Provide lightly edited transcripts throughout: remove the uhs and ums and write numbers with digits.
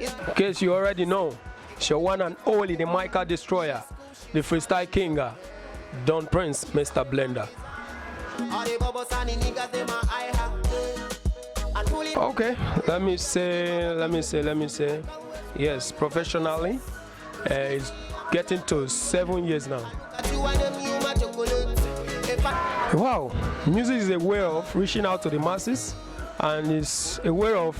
In case you already know, it's your one and only, the aKa destroyer, the freestyle king, Don Prince, Mr. Blender. Okay, let me say, yes, professionally, it's getting to 7 years now. Wow, music is a way of reaching out to the masses, and it's a way of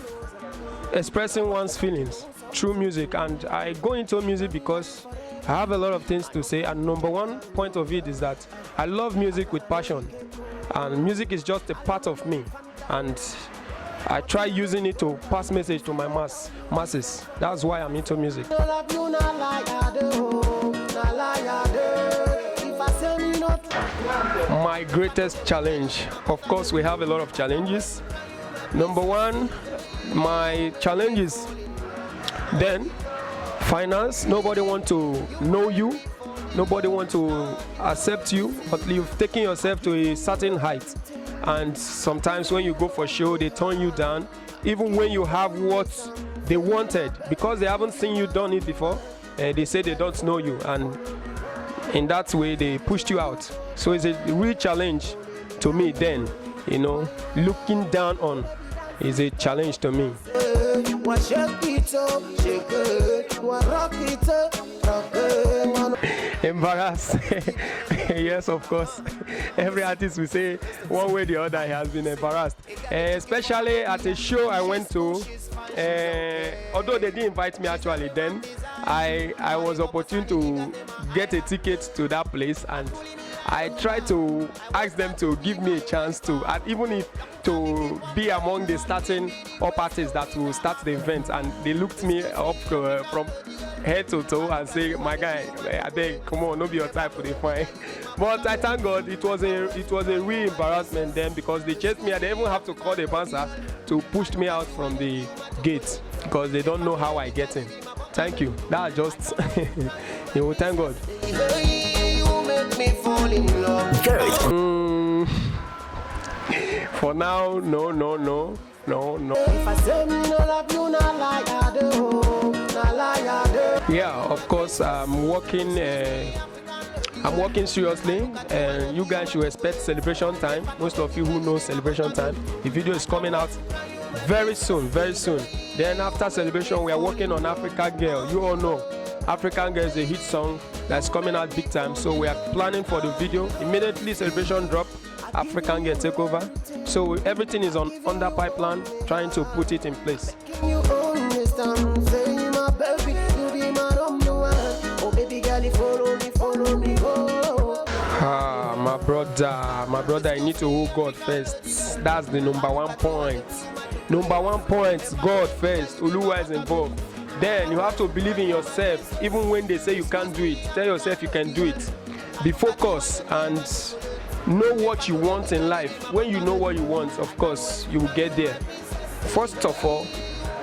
expressing one's feelings through music. And I go into music because I have a lot of things to say, and number one point of it is that I love music with passion, and music is just a part of me, and I try using it to pass message to my masses. That's why I'm into music. My greatest challenge, of course we have a lot of challenges. Number one, my challenge is then finance. Nobody want to know you, nobody want to accept you until you've taken yourself to a certain height. And sometimes when you go for show, they turn you down, even when you have what they wanted, because they haven't seen you done it before. They say they don't know you, and in that way they pushed you out. So it's a real challenge to me then, you know, looking down on is a challenge to me. Embarrassed. Yes, of course. Every artist will say one way or the other he has been embarrassed. Especially at a show I went to, although they didn't invite me actually then, I was opportune to get a ticket to that place, and I tried to ask them to give me a chance to, even if to be among the starting up artists that will start the event, and they looked me up from head to toe and say, "My guy, I think, come on, no be your type for the fine." But I thank God it was a real embarrassment then, because they chased me and they even have to call the bouncer to push me out from the gate because they don't know how I get in. Thank you. That's just you know, thank God. For now, no. Yeah, of course, I'm working seriously, and you guys should expect celebration time. Most of you who know celebration time, the video is coming out very soon. Then after celebration, we are working on African Girl. You all know African Girl is a hit song that's coming out big time, so we are planning for the video. Immediately celebration drop, African Girl take over. So everything is under pipeline, trying to put it in place. My brother, I need to hold God first. That's the number one point. God first. Oluwa is involved. Then you have to believe in yourself, even when they say you can't do it. Tell yourself you can do it. Be focused and know what you want in life. When you know what you want, of course, you will get there. First of all,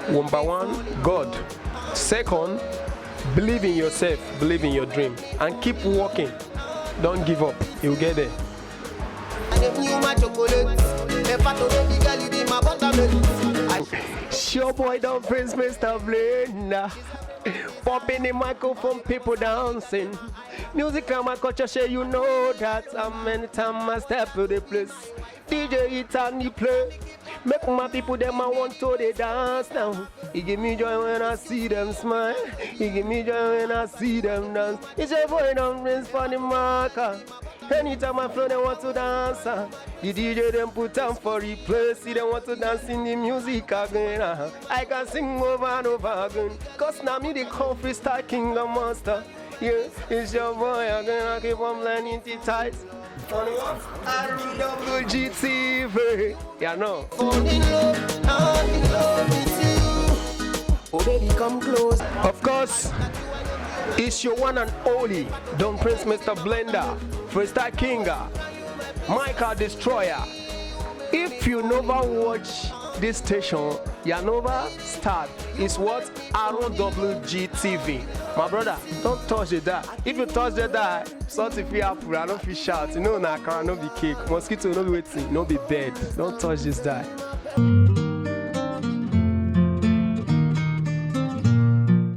number one, God. Second, believe in yourself, believe in your dream, and keep working. Don't give up. You'll get there. Sure boy, don't Prince, Mr. Blender. Popping the microphone, people dancing. Music and my culture, sure you know that. How many times I step to the place, DJ it and you play. Make my people them I want to they dance now. He give me joy when I see them smile. He give me joy when I see them dance. It's a boy don't Prince for the aKa. Anytime I flow, they want to dance. The DJ them put on for replay. See they want to dance in the music again. I can sing over and over again. Cause now me the freestyle king of monster. Yeah, it's your boy again. I keep on learning the tights. RwGTv. Yeah, no. Fall in love with you. Oh baby, come close. Of course, it's your one and only Don Prince, Mr. Blender, freestyle king, aKa destroyer. If you never watch this station, you never start. It's what RwGTv. My brother, don't touch the die. If you touch the die, sort if you have I don't feel shout. You know, aKa no be cake. Mosquito no be waiting, no be bed. Don't touch this die.